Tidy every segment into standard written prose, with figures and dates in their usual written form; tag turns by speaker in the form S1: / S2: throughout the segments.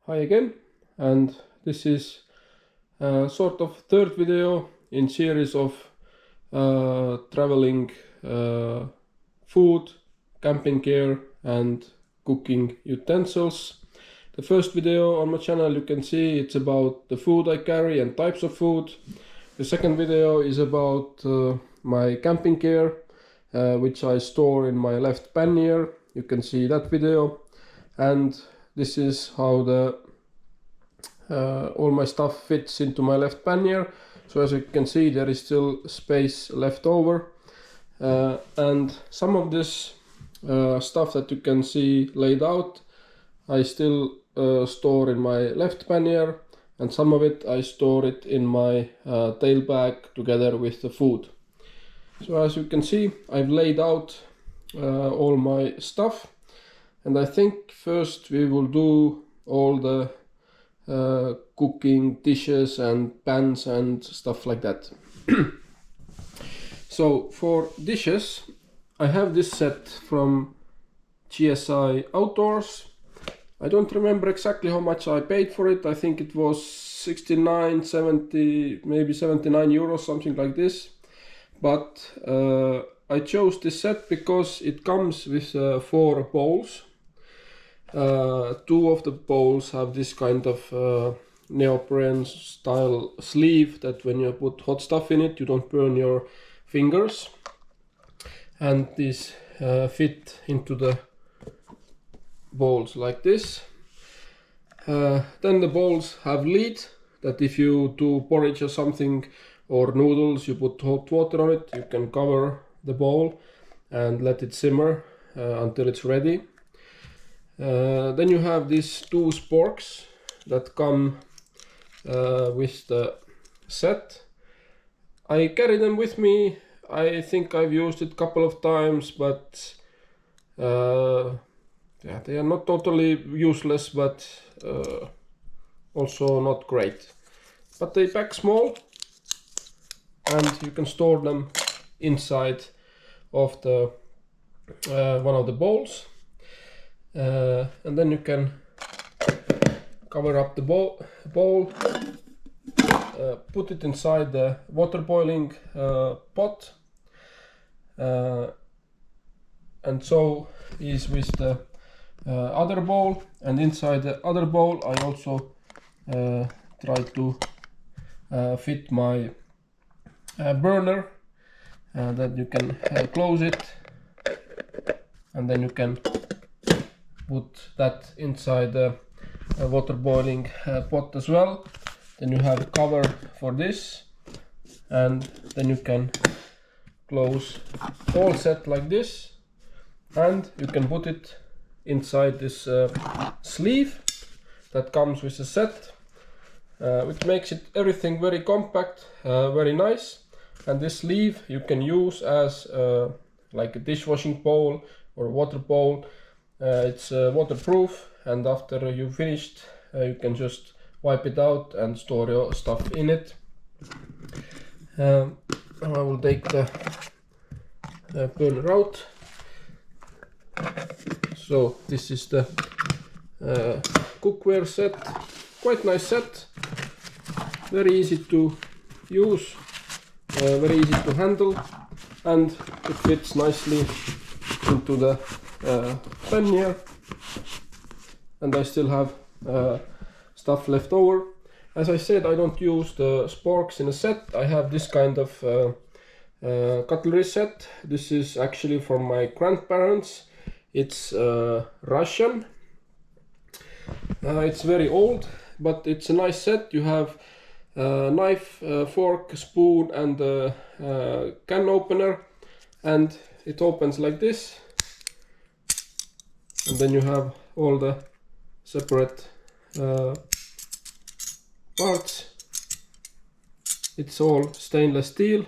S1: Hi again, and this is sort of third video in series of traveling food, camping gear and cooking utensils. The first video on my channel, you can see it's about the food I carry and types of food. The second video is about my camping gear, which I store in my left pannier. You can see that video. And this is how the all my stuff fits into my left pannier. So as you can see, there is still space left over, and some of this stuff that you can see laid out I still store in my left pannier, and some of it I store it in my tail bag together with the food. So as you can see, I've laid out all my stuff. And I think first we will do all the cooking dishes and pans and stuff like that. So for dishes, I have this set from GSI Outdoors. I don't remember exactly how much I paid for it. I think it was 69, 70, maybe 79 euros, something like this. But I chose this set because it comes with 4 bowls. 2 of the bowls have this kind of neoprene style sleeve that when you put hot stuff in it, you don't burn your fingers. And these fit into the bowls like this. Then the bowls have lid that if you do porridge or something or noodles, you put hot water on it, you can cover the bowl and let it simmer until it's ready. Then you have these 2 sporks that come with the set. I carry them with me. I think I've used it a couple of times, but yeah, they are not totally useless, but also not great. But they pack small, and you can store them inside of the one of the bowls. And then you can cover up the bowl, put it inside the water boiling pot, and so is with the other bowl. And inside the other bowl I also try to fit my burner, that you can close it, and then you can put that inside the water boiling pot as well. Then you have a cover for this, and then you can close all set like this, and you can put it inside this sleeve that comes with the set, which makes it everything very compact, very nice. And this sleeve you can use as like a dishwashing bowl or a water bowl. It's waterproof, and after you've finished you can just wipe it out and store your stuff in it. I will take the burner out. So this is the cookware set. Quite nice set, very easy to use, very easy to handle, and it fits nicely into the pannier. And I still have stuff left over. As I said, I don't use the sporks in a set. I have this kind of cutlery set. This is actually from my grandparents. It's Russian. It's very old, but it's a nice set. You have knife, fork, spoon and can opener, and it opens like this. And then you have all the separate parts. It's all stainless steel,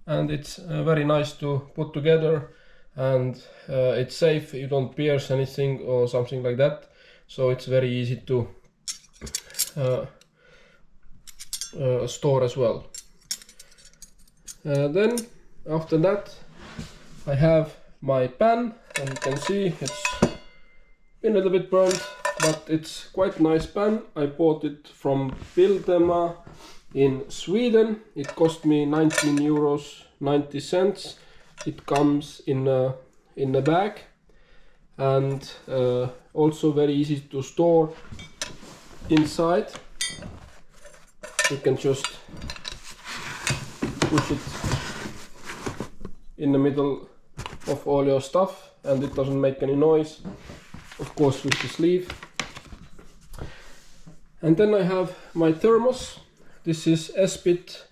S1: and it's very nice to put together, and it's safe. You don't pierce anything or something like that, so it's very easy to store as well. Then after that I have my pan, and you can see it's been a little bit burned. but it's quite nice pan. I bought it from VARIA in Sweden. It cost me 19 euros 90 cents. It comes in a bag, and also very easy to store inside. You can just push it in the middle of all your stuff and it doesn't make any noise, of course with the sleeve. And then I have my thermos. This is Espit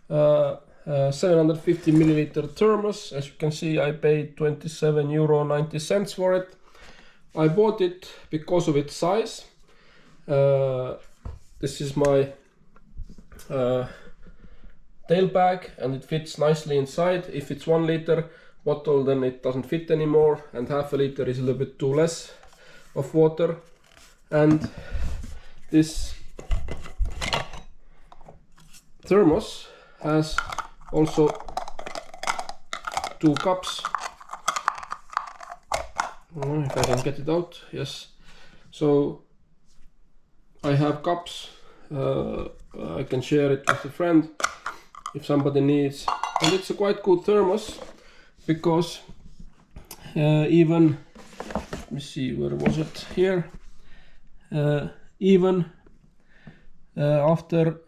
S1: 750 milliliter thermos. As you can see, I paid 27 euro 90 cents for it. I bought it because of its size. This is my tail bag and it fits nicely inside. If it's 1 liter bottle, then it doesn't fit anymore, and half a liter is a little bit too less of water. And this thermos has also 2 cups. If I can get it out, yes. So I have cups. I can share it with a friend if somebody needs. And it's a quite good thermos because even, let me see, where was it? Here. Even after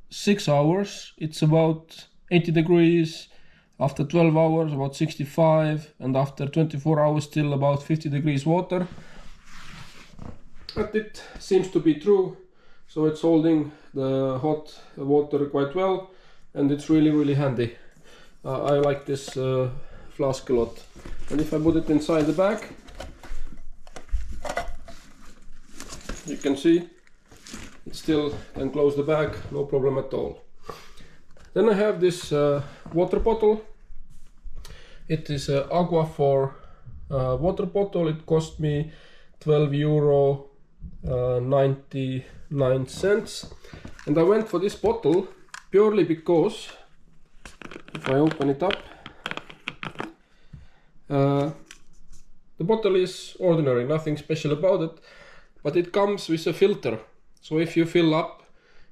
S1: 6 hours, it's about 80 degrees. After 12 hours, about 65, and after 24 hours, still about 50 degrees water. But it seems to be true, so it's holding the hot water quite well, and it's really handy. I like this flask a lot. And if I put it inside the bag, you can see it still can close the bag, no problem at all. Then I have this water bottle. It is a Aqua for water bottle. It cost me 12 euro 99 cents. And I went for this bottle purely because, if I open it up, the bottle is ordinary, nothing special about it, but it comes with a filter. So if you fill up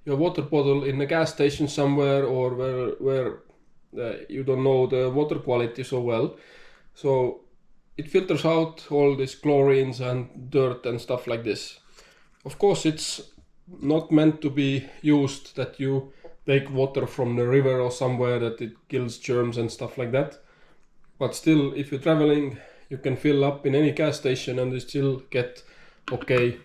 S1: your water bottle in a gas station somewhere, or where you don't know the water quality so well, so it filters out all these chlorines and dirt and stuff like this. Of course, it's not meant to be used that you take water from the river or somewhere that it kills germs and stuff like that. But still, if you're traveling, you can fill up in any gas station and you still get okay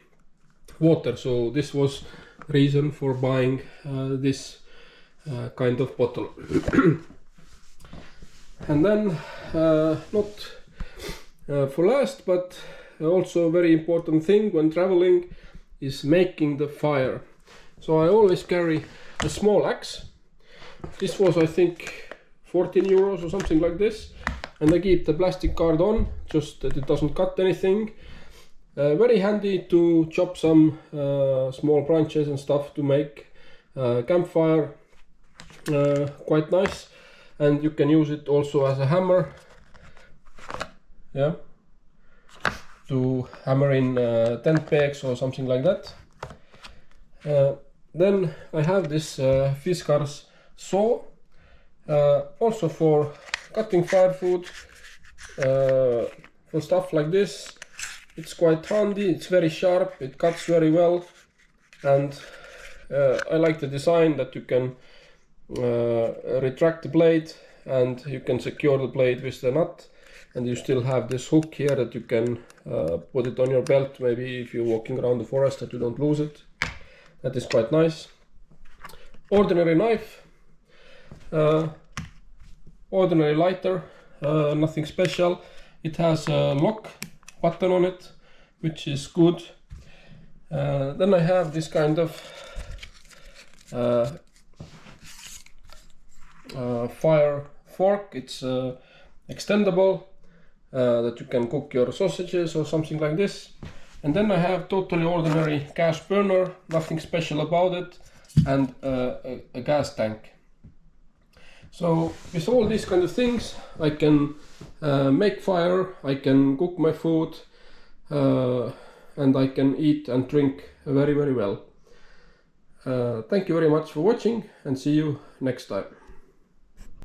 S1: water. So this was reason for buying this kind of bottle. And then not for last, but also a very important thing when traveling is making the fire. So I always carry a small axe. This was, I think, 14 euros or something like this, and I keep the plastic card on just that it doesn't cut anything. Very handy to chop some small branches and stuff to make campfire. Quite nice, and you can use it also as a hammer. Yeah, to hammer in tent pegs or something like that. Then I have this Fiskars saw, also for cutting firewood, for stuff like this. It's quite handy, it's very sharp, it cuts very well, and I like the design that you can retract the blade and you can secure the blade with the nut, and you still have this hook here that you can put it on your belt, maybe if you're walking around the forest, that you don't lose it. That is quite nice. Ordinary knife, ordinary lighter, nothing special. It has a lock button on it, which is good. Then I have this kind of fire fork. It's extendable, that you can cook your sausages or something like this. And then I have totally ordinary gas burner, nothing special about it, and a gas tank. So with all these kind of things, I can make fire, I can cook my food, and I can eat and drink very well. Thank you very much for watching, and see you next time.